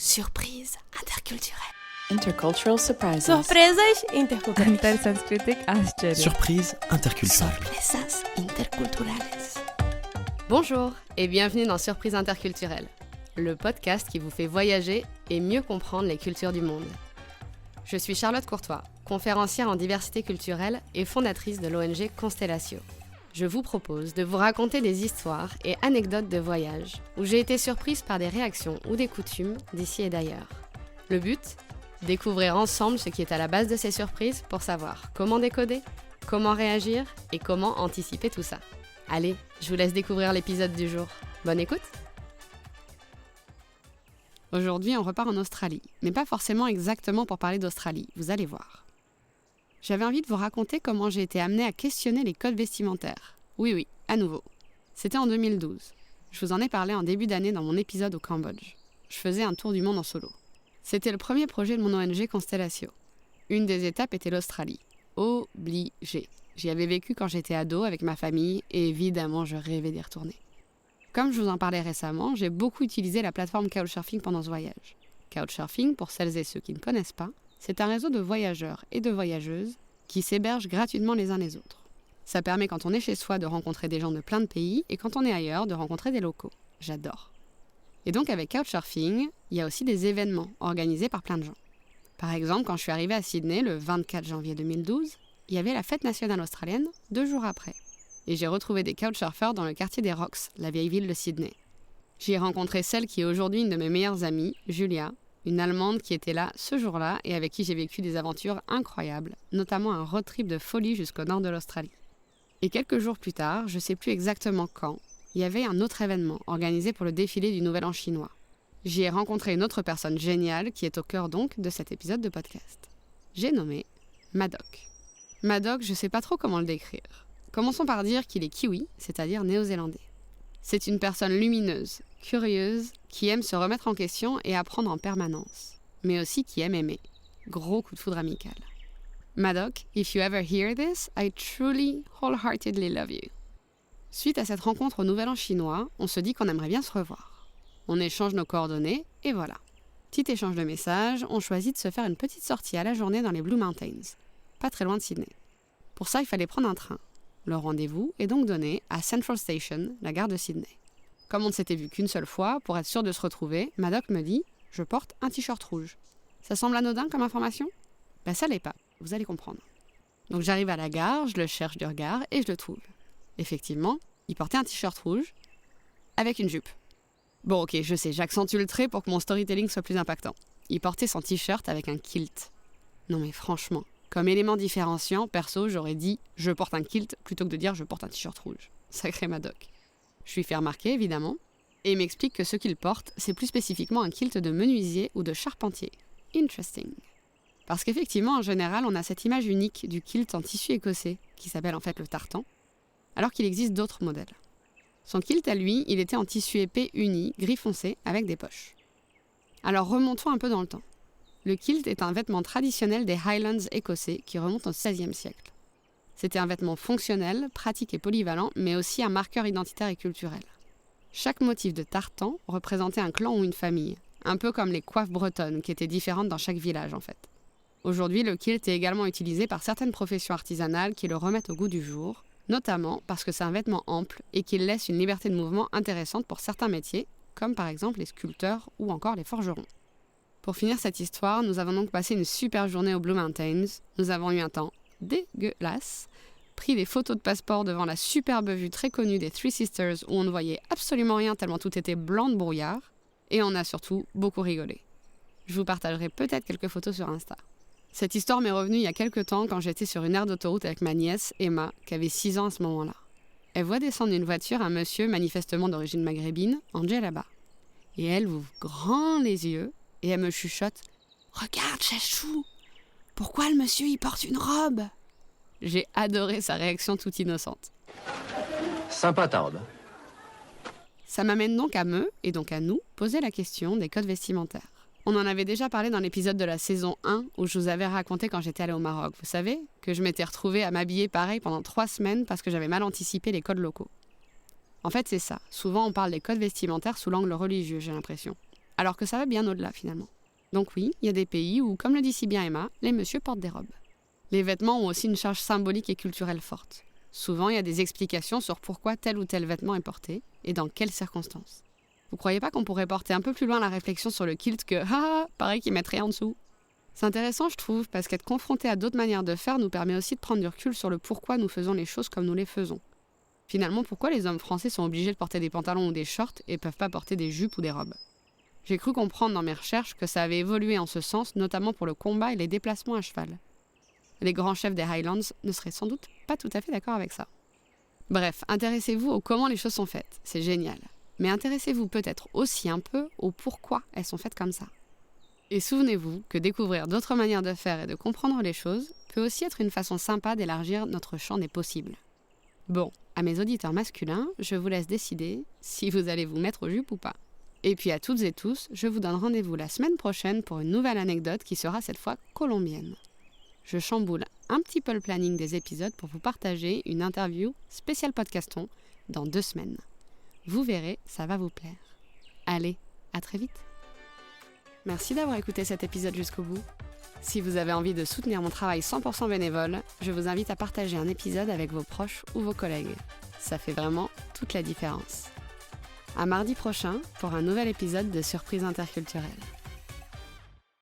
Surprise interculturelle. Intercultural surprises. Surpresas interculturais. Intersanskritic आश्चर्य. Surprise interculturelle. Sorpresas interculturales. Bonjour et bienvenue dans Surprise interculturelle, le podcast qui vous fait voyager et mieux comprendre les cultures du monde. Je suis Charlotte Courtois, conférencière en diversité culturelle et fondatrice de l'ONG Constellatio. Je vous propose de vous raconter des histoires et anecdotes de voyage où j'ai été surprise par des réactions ou des coutumes d'ici et d'ailleurs. Le but ? Découvrir ensemble ce qui est à la base de ces surprises pour savoir comment décoder, comment réagir et comment anticiper tout ça. Allez, je vous laisse découvrir l'épisode du jour. Bonne écoute! Aujourd'hui, on repart en Australie, mais pas forcément exactement pour parler d'Australie, vous allez voir. J'avais envie de vous raconter comment j'ai été amenée à questionner les codes vestimentaires. Oui, à nouveau. C'était en 2012. Je vous en ai parlé en début d'année dans mon épisode au Cambodge. Je faisais un tour du monde en solo. C'était le premier projet de mon ONG Constellatio. Une des étapes était l'Australie. Obligée. J'y avais vécu quand j'étais ado avec ma famille et évidemment je rêvais d'y retourner. Comme je vous en parlais récemment, j'ai beaucoup utilisé la plateforme Couchsurfing pendant ce voyage. Couchsurfing, pour celles et ceux qui ne connaissent pas, c'est un réseau de voyageurs et de voyageuses qui s'hébergent gratuitement les uns les autres. Ça permet quand on est chez soi de rencontrer des gens de plein de pays et quand on est ailleurs de rencontrer des locaux. J'adore. Et donc avec Couchsurfing, il y a aussi des événements organisés par plein de gens. Par exemple, quand je suis arrivée à Sydney le 24 janvier 2012, il y avait la fête nationale australienne 2 jours après. Et j'ai retrouvé des couchsurfers dans le quartier des Rocks, la vieille ville de Sydney. J'y ai rencontré celle qui est aujourd'hui une de mes meilleures amies, Julia, une Allemande qui était là ce jour-là et avec qui j'ai vécu des aventures incroyables, notamment un road trip de folie jusqu'au nord de l'Australie. Et quelques jours plus tard, je ne sais plus exactement quand, il y avait un autre événement organisé pour le défilé du Nouvel An chinois. J'y ai rencontré une autre personne géniale qui est au cœur donc de cet épisode de podcast. J'ai nommé Madoc. Madoc, je ne sais pas trop comment le décrire. Commençons par dire qu'il est kiwi, c'est-à-dire néo-zélandais. C'est une personne lumineuse, curieuse, qui aime se remettre en question et apprendre en permanence, mais aussi qui aime aimer. Gros coup de foudre amical. Madoc, if you ever hear this, I truly, wholeheartedly love you. Suite à cette rencontre au Nouvel An chinois, on se dit qu'on aimerait bien se revoir. On échange nos coordonnées et voilà. Petit échange de messages, on choisit de se faire une petite sortie à la journée dans les Blue Mountains, pas très loin de Sydney. Pour ça, il fallait prendre un train. Le rendez-vous est donc donné à Central Station, la gare de Sydney. Comme on ne s'était vu qu'une seule fois, pour être sûr de se retrouver, Madoc me dit « Je porte un t-shirt rouge ». Ça semble anodin comme information ? Ben ça l'est pas, vous allez comprendre. Donc j'arrive à la gare, je le cherche du regard et je le trouve. Effectivement, il portait un t-shirt rouge avec une jupe. Bon ok, je sais, j'accentue le trait pour que mon storytelling soit plus impactant. Il portait son t-shirt avec un kilt. Non mais franchement, comme élément différenciant, perso, j'aurais dit « je porte un kilt » plutôt que de dire « je porte un t-shirt rouge ». Sacré Madoc. Je lui fais remarquer, évidemment, et il m'explique que ce qu'il porte, c'est plus spécifiquement un kilt de menuisier ou de charpentier. Interesting. Parce qu'effectivement, en général, on a cette image unique du kilt en tissu écossais, qui s'appelle en fait le tartan, alors qu'il existe d'autres modèles. Son kilt à lui, il était en tissu épais uni, gris foncé, avec des poches. Alors remontons un peu dans le temps. Le kilt est un vêtement traditionnel des Highlands écossais qui remonte au XVIe siècle. C'était un vêtement fonctionnel, pratique et polyvalent, mais aussi un marqueur identitaire et culturel. Chaque motif de tartan représentait un clan ou une famille, un peu comme les coiffes bretonnes qui étaient différentes dans chaque village en fait. Aujourd'hui, le kilt est également utilisé par certaines professions artisanales qui le remettent au goût du jour, notamment parce que c'est un vêtement ample et qu'il laisse une liberté de mouvement intéressante pour certains métiers, comme par exemple les sculpteurs ou encore les forgerons. Pour finir cette histoire, nous avons donc passé une super journée aux Blue Mountains. Nous avons eu un temps dégueulasse, pris des photos de passeport devant la superbe vue très connue des Three Sisters où on ne voyait absolument rien tellement tout était blanc de brouillard, et on a surtout beaucoup rigolé. Je vous partagerai peut-être quelques photos sur Insta. Cette histoire m'est revenue il y a quelques temps quand j'étais sur une aire d'autoroute avec ma nièce, Emma, qui avait 6 ans à ce moment-là. Elle voit descendre d'une voiture un monsieur manifestement d'origine maghrébine, en djellaba. Et elle ouvre grand les yeux et elle me chuchote « Regarde, chachou, pourquoi le monsieur y porte une robe ?» J'ai adoré sa réaction toute innocente. Sympatade. Ça m'amène donc à et donc à nous, poser la question des codes vestimentaires. On en avait déjà parlé dans l'épisode de la saison 1 où je vous avais raconté quand j'étais allée au Maroc. Vous savez, que je m'étais retrouvée à m'habiller pareil pendant 3 semaines parce que j'avais mal anticipé les codes locaux. En fait, c'est ça. Souvent, on parle des codes vestimentaires sous l'angle religieux, j'ai l'impression. alors que ça va bien au-delà finalement. Donc oui, il y a des pays où, comme le dit si bien Emma, les messieurs portent des robes. Les vêtements ont aussi une charge symbolique et culturelle forte. Souvent, il y a des explications sur pourquoi tel ou tel vêtement est porté et dans quelles circonstances. Vous croyez pas qu'on pourrait porter un peu plus loin la réflexion sur le kilt que « Ah, pareil qu'ils mettent rien en dessous ». C'est intéressant, je trouve, parce qu'être confronté à d'autres manières de faire nous permet aussi de prendre du recul sur le pourquoi nous faisons les choses comme nous les faisons. Finalement, pourquoi les hommes français sont obligés de porter des pantalons ou des shorts et peuvent pas porter des jupes ou des robes? J'ai cru comprendre dans mes recherches que ça avait évolué en ce sens, notamment pour le combat et les déplacements à cheval. Les grands chefs des Highlands ne seraient sans doute pas tout à fait d'accord avec ça. Bref, intéressez-vous au comment les choses sont faites, c'est génial. Mais intéressez-vous peut-être aussi un peu au pourquoi elles sont faites comme ça. Et souvenez-vous que découvrir d'autres manières de faire et de comprendre les choses peut aussi être une façon sympa d'élargir notre champ des possibles. Bon, à mes auditeurs masculins, je vous laisse décider si vous allez vous mettre aux jupes ou pas. Et puis à toutes et tous, je vous donne rendez-vous la semaine prochaine pour une nouvelle anecdote qui sera cette fois colombienne. Je chamboule un petit peu le planning des épisodes pour vous partager une interview spéciale podcaston dans 2 semaines. Vous verrez, ça va vous plaire. Allez, à très vite. Merci d'avoir écouté cet épisode jusqu'au bout. Si vous avez envie de soutenir mon travail 100% bénévole, je vous invite à partager un épisode avec vos proches ou vos collègues. Ça fait vraiment toute la différence. À mardi prochain pour un nouvel épisode de Surprise interculturelle.